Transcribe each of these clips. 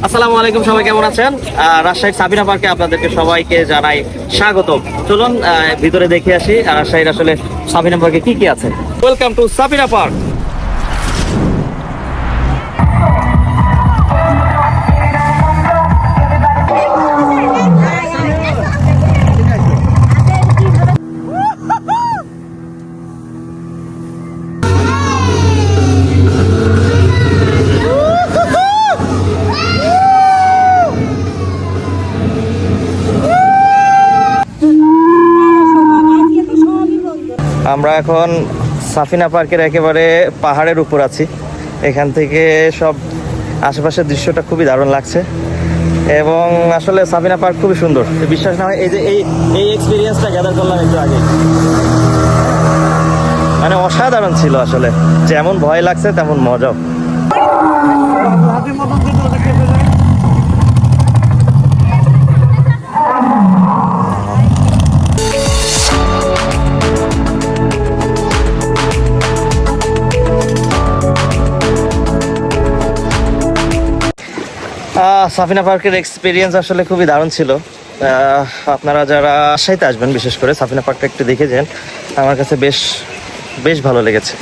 আসসালামু আলাইকুম, সবাই কেমন আছেন? রাজশাহীর সাবিনা পার্কে আপনাদেরকে সবাইকে জানাই স্বাগত। চলুন ভিতরে দেখে আসি রাজশাহীর আসলে সাবিনা পার্কে কি কি আছে। Welcome to Sabina park. আমরা এখন সাফিনা পার্কের একেবারে পাহাড়ের উপর আছি। এখান থেকে সব আশেপাশের দৃশ্যটা খুবই দারুণ লাগছে এবং আসলে সাফিনা পার্ক খুবই সুন্দর। বিশ্বাস না হয় এই যে এই এক্সপিরিয়েন্সটা গ্যাদার করলাম একটু আগে, মানে অসাধারণ ছিল আসলে। যেমন ভয় লাগছে তেমন মজাও। সাফিনা পার্কের এক্সপিরিয়েন্স আসলে খুবই দারুণ ছিল। আপনারা যারা রাজশাহীতে আসবেন বিশেষ করে সাফিনা পার্কটা একটু দেখে যান। আমার কাছে বেশ ভালো লেগেছে।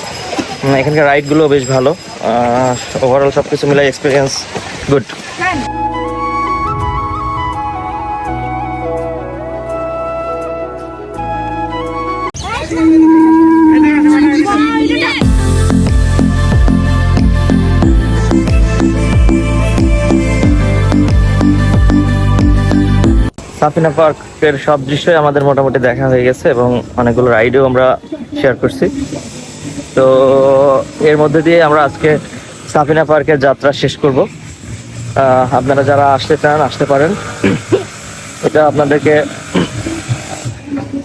এখানকার রাইডগুলো বেশ ভালো। ওভারঅল সব কিছু মিলাই এক্সপিরিয়েন্স গুড। সাফিনা পার্কের সব দৃশ্যই আমাদের মোটামুটি দেখা হয়ে গেছে এবং অনেকগুলো রাইডও আমরা শেয়ার করছি। তো এর মধ্যে দিয়ে আমরা আজকে সাফিনা পার্কের যাত্রা শেষ করব। আপনারা যারা আসতে চান আসতে পারেন। এটা আপনাদেরকে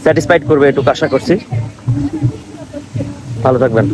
স্যাটিসফাইড করবে এটুকু আশা করছি। ভালো থাকবেন।